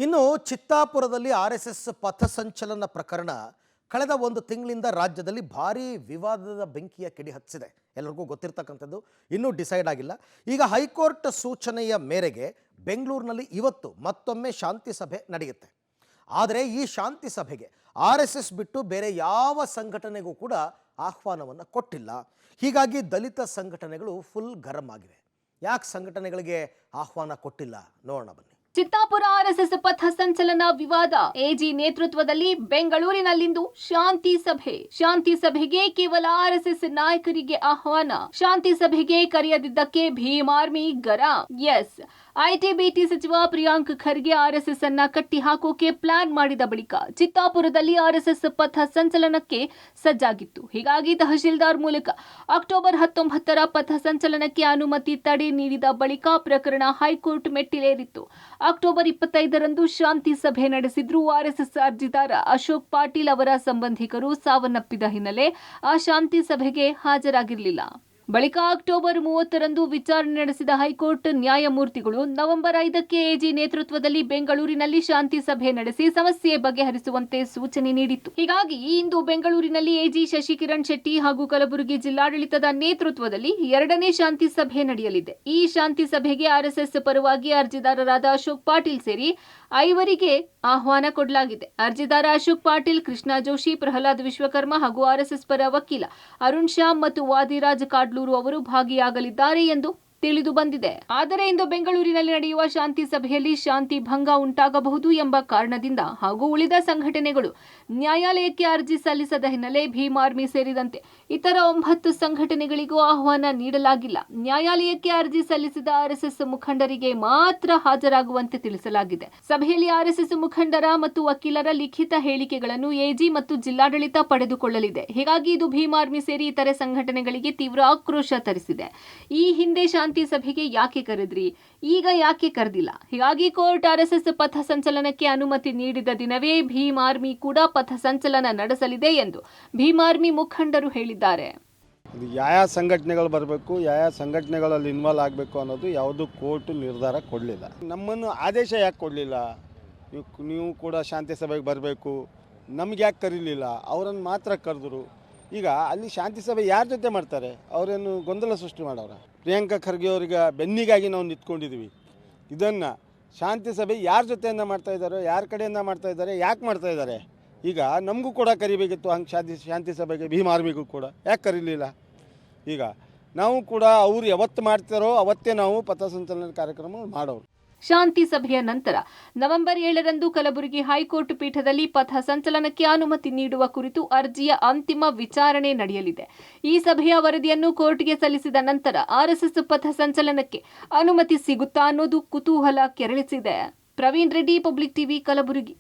ಇನ್ನು ಚಿತ್ತಾಪುರದಲ್ಲಿ ಆರ್ಎಸ್ಎಸ್ ಪಥಸಂಚಲನ ಪ್ರಕರಣ ಕಳೆದ ಒಂದು ತಿಂಗಳಿಂದ ರಾಜ್ಯದಲ್ಲಿ ಭಾರೀ ವಿವಾದದ ಬೆಂಕಿಯ ಕಿಡಿ ಹಚ್ಚಿದೆ. ಎಲ್ಲರಿಗೂ ಗೊತ್ತಿರತಕ್ಕಂಥದ್ದು, ಇನ್ನೂ ಡಿಸೈಡ್ ಆಗಿಲ್ಲ. ಈಗ ಹೈಕೋರ್ಟ್ ಸೂಚನೆಯ ಮೇರೆಗೆ ಬೆಂಗಳೂರಿನಲ್ಲಿ ಇವತ್ತು ಮತ್ತೊಮ್ಮೆ ಶಾಂತಿ ಸಭೆ ನಡೆಯುತ್ತೆ. ಆದರೆ ಈ ಶಾಂತಿ ಸಭೆಗೆ ಆರ್ಎಸ್ಎಸ್ ಬಿಟ್ಟು ಬೇರೆ ಯಾವ ಸಂಘಟನೆಗೂ ಕೂಡ ಆಹ್ವಾನವನ್ನು ಕೊಟ್ಟಿಲ್ಲ. ಹೀಗಾಗಿ ದಲಿತ ಸಂಘಟನೆಗಳು ಫುಲ್ ಗರಂ ಆಗಿವೆ. ಯಾಕೆ ಸಂಘಟನೆಗಳಿಗೆ ಆಹ್ವಾನ ಕೊಟ್ಟಿಲ್ಲ ನೋಡೋಣ ಬನ್ನಿ. ಚಿತ್ತಾಪುರ ಆರ್ಎಸ್ಎಸ್ ಪಥ ಸಂಚಲನ ವಿವಾದ. ಎಜಿ ನೇತೃತ್ವದಲ್ಲಿ ಬೆಂಗಳೂರಿನಲ್ಲಿಂದು ಶಾಂತಿ ಸಭೆಗೆ ಕೇವಲ ಆರ್ಎಸ್ಎಸ್ ನಾಯಕರಿಗೆ ಆಹ್ವಾನ. ಶಾಂತಿ ಸಭೆಗೆ ಕರೆಯದಿದ್ದಕ್ಕೆ ಭೀಮ್ ಆರ್ಮಿ ಗರಂ. ಎಸ್, ಐಟಿ-ಬಿಟಿ ಸಚಿವ ಪ್ರಿಯಾಂಕ್ ಖರ್ಗೆ ಆರ್ಎಸ್ಎಸ್ ಅನ್ನ ಕಟ್ಟಿ ಹಾಕೋಕೆ ಪ್ಲಾನ್ ಮಾಡಿದ ಬಳಿಕ ಚಿತ್ತಾಪುರದಲ್ಲಿ ಆರ್ಎಸ್ಎಸ್ ಪಥ ಸಂಚಲನಕ್ಕೆ ಸಜ್ಜಾಗಿತ್ತು. ಹೀಗಾಗಿ ತಹಶೀಲ್ದಾರ್ ಮೂಲಕ ಅಕ್ಟೋಬರ್ 19ರ ಪಥ ಸಂಚಲನಕ್ಕೆ ಅನುಮತಿ ತಡೆ ನೀಡಿದ ಬಳಿಕ ಪ್ರಕರಣ ಹೈಕೋರ್ಟ್ ಮೆಟ್ಟಿಲೇರಿತ್ತು. ಅಕ್ಟೋಬರ್ 25ರಂದು ಶಾಂತಿ ಸಭೆ ನಡೆಸಿದ್ರು ಆರ್ಎಸ್ಎಸ್ ಅರ್ಜಿದಾರ ಅಶೋಕ್ ಪಾಟೀಲ್ ಅವರ ಸಂಬಂಧಿಕರು ಸಾವನ್ನಪ್ಪಿದ ಹಿನ್ನೆಲೆ ಆ ಶಾಂತಿ ಸಭೆಗೆ ಹಾಜರಾಗಿರಲಿಲ್ಲ. ಬಳಿಕ ಅಕ್ಟೋಬರ್ 30ರಂದು ವಿಚಾರಣೆ ನಡೆಸಿದ ಹೈಕೋರ್ಟ್ ನ್ಯಾಯಮೂರ್ತಿಗಳು ನವೆಂಬರ್ 5ಕ್ಕೆ ಎಜಿ ನೇತೃತ್ವದಲ್ಲಿ ಬೆಂಗಳೂರಿನಲ್ಲಿ ಶಾಂತಿ ಸಭೆ ನಡೆಸಿ ಸಮಸ್ಯೆ ಬಗೆಹರಿಸುವಂತೆ ಸೂಚನೆ ನೀಡಿತ್ತು. ಹೀಗಾಗಿ ಇಂದು ಬೆಂಗಳೂರಿನಲ್ಲಿ ಎಜಿ ಶಶಿಕಿರಣ್ ಶೆಟ್ಟಿ ಹಾಗೂ ಕಲಬುರಗಿ ಜಿಲ್ಲಾಡಳಿತದ ನೇತೃತ್ವದಲ್ಲಿ 2ನೇ ಶಾಂತಿ ಸಭೆ ನಡೆಯಲಿದೆ. ಈ ಶಾಂತಿ ಸಭೆಗೆ ಆರ್ಎಸ್ಎಸ್ ಪರವಾಗಿ ಅರ್ಜಿದಾರರಾದ ಅಶೋಕ್ ಪಾಟೀಲ್ ಸೇರಿ 5 ಆಹ್ವಾನ ಕೊಡಲಾಗಿದೆ. ಅರ್ಜಿದಾರ ಅಶೋಕ್ ಪಾಟೀಲ್, ಕೃಷ್ಣ ಜೋಶಿ, ಪ್ರಹ್ಲಾದ್ ವಿಶ್ವಕರ್ಮ ಹಾಗೂ ಆರ್ಎಸ್ಎಸ್ ಪರ ವಕೀಲ ಅರುಣ್ ಶ್ಯಾಮ್ ಮತ್ತು ವಾದಿರಾಜ್ ಕಾಡ್ಲೂರು ಅವರು ಭಾಗಿಯಾಗಲಿದ್ದಾರೆ ಎಂದು ತಿಳಿದು ಬಂದಿದೆ. ಆದರೆ ಇಂದು ಬೆಂಗಳೂರಿನಲ್ಲಿ ನಡೆಯುವ ಶಾಂತಿ ಸಭೆಯಲ್ಲಿ ಶಾಂತಿ ಭಂಗ ಉಂಟಾಗಬಹುದು ಎಂಬ ಕಾರಣದಿಂದ ಹಾಗೂ ಉಳಿದ ಸಂಘಟನೆಗಳು ನ್ಯಾಯಾಲಯಕ್ಕೆ ಅರ್ಜಿ ಸಲ್ಲಿಸದ ಹಿನ್ನೆಲೆ ಭೀಮ್ ಆರ್ಮಿ ಸೇರಿದಂತೆ ಇತರ 9 ಸಂಘಟನೆಗಳಿಗೂ ಆಹ್ವಾನ ನೀಡಲಾಗಿಲ್ಲ. ನ್ಯಾಯಾಲಯಕ್ಕೆ ಅರ್ಜಿ ಸಲ್ಲಿಸಿದ ಆರ್ಎಸ್ಎಸ್ ಮುಖಂಡರಿಗೆ ಮಾತ್ರ ಹಾಜರಾಗುವಂತೆ ತಿಳಿಸಲಾಗಿದೆ. ಸಭೆಯಲ್ಲಿ ಆರ್ಎಸ್ಎಸ್ ಮುಖಂಡರ ಮತ್ತು ವಕೀಲರ ಲಿಖಿತ ಹೇಳಿಕೆಗಳನ್ನು ಎಜಿ ಮತ್ತು ಜಿಲ್ಲಾಡಳಿತ ಪಡೆದುಕೊಳ್ಳಲಿದೆ. ಹೀಗಾಗಿ ಇದು ಭೀಮ್ ಆರ್ಮಿ ಸೇರಿ ಇತರೆ ಸಂಘಟನೆಗಳಿಗೆ ತೀವ್ರ ಆಕ್ರೋಶ ತರಿಸಿದೆ. ಈ ಹಿಂದೆ ಶಾಂತಿ ಸಭೆಗೆ ಯಾಕೆ ಕರೆದ್ರಿ, ಈಗ ಯಾಕೆ ಕರೆದಿಲ್ಲ? ಹೀಗಾಗಿ ಕೋರ್ಟ್ ಆರ್ಎಸ್ಎಸ್ ಪಥ ಸಂಚಲನಕ್ಕೆ ಅನುಮತಿ ನೀಡಿದ ದಿನವೇ ಭೀಮ್ ಆರ್ಮಿ ಕೂಡ ಪಥ ಸಂಚಲನ ನಡೆಸಲಿದೆ ಎಂದು ಭೀಮ್ ಆರ್ಮಿ ಮುಖಂಡರು ಹೇಳಿದ್ದಾರೆ. ಯಾವ ಸಂಘಟನೆಗಳು ಬರಬೇಕು, ಯಾವ ಸಂಘಟನೆಗಳಲ್ಲಿ ಇನ್ವಾಲ್ವ್ ಆಗಬೇಕು ಅನ್ನೋದು ಯಾವುದು ಕೋರ್ಟ್ ನಿರ್ಧಾರ ಕೊಡಲಿಲ್ಲ. ನಮ್ಮನ್ನು ಆದೇಶ ಯಾಕೆ ಕೊಡಲಿಲ್ಲ? ನೀವು ಕೂಡ ಶಾಂತಿ ಸಭೆಗೆ ಬರಬೇಕು, ನಮ್ಗೆ ಯಾಕೆ ಕರೀಲಿಲ್ಲ? ಅವರನ್ನು ಮಾತ್ರ ಕರೆದ್ರು. ಈಗ ಅಲ್ಲಿ ಶಾಂತಿ ಸಭೆ ಯಾರ ಜೊತೆ ಮಾಡ್ತಾರೆ? ಅವರೇನು ಗೊಂದಲ ಸೃಷ್ಟಿ ಮಾಡೋರ? ಪ್ರಿಯಾಂಕ ಖರ್ಗೆ ಅವರಿಗೆ ಬೆನ್ನಿಗಾಗಿ ನಾವು ನಿಂತ್ಕೊಂಡಿದ್ದೀವಿ. ಇದನ್ನು ಶಾಂತಿ ಸಭೆ ಯಾರ ಜೊತೆಯಿಂದ ಮಾಡ್ತಾ ಇದ್ದಾರೆ, ಯಾರ ಕಡೆಯಿಂದ ಮಾಡ್ತಾ ಇದ್ದಾರೆ, ಯಾಕೆ ಮಾಡ್ತಾ ಇದ್ದಾರೆ? ಈಗ ನಮಗೂ ಕೂಡ ಕರಿಬೇಕಿತ್ತು ಹಂಗೆ ಶಾಂತಿ ಸಭೆಗೆ, ಭೀಮ್ ಆರ್ಮಿಗೂ ಕೂಡ ಯಾಕೆ ಕರೀಲಿಲ್ಲ? ಈಗ ನಾವು ಕೂಡ ಅವ್ರು ಯಾವತ್ತು ಮಾಡ್ತಾರೋ ಅವತ್ತೇ ನಾವು ಪಥಸಂಚಲನ ಕಾರ್ಯಕ್ರಮ ಮಾಡೋರು. ಶಾಂತಿ ಸಭೆಯ ನಂತರ ನವೆಂಬರ್ 7ರಂದು ಕಲಬುರಗಿ ಹೈಕೋರ್ಟ್ ಪೀಠದಲ್ಲಿ ಪಥ ಸಂಚಲನಕ್ಕೆ ಅನುಮತಿ ನೀಡುವ ಕುರಿತು ಅರ್ಜಿಯ ಅಂತಿಮ ವಿಚಾರಣೆ ನಡೆಯಲಿದೆ. ಈ ಸಭೆಯ ವರದಿಯನ್ನು ಕೋರ್ಟ್ಗೆ ಸಲ್ಲಿಸಿದ ನಂತರ ಆರ್ಎಸ್ಎಸ್ ಪಥ ಸಂಚಲನಕ್ಕೆ ಅನುಮತಿ ಸಿಗುತ್ತಾ ಅನ್ನೋದು ಕುತೂಹಲ ಕೆರಳಿಸಿದೆ. Praveen Reddy, public TV, Kalaburagi.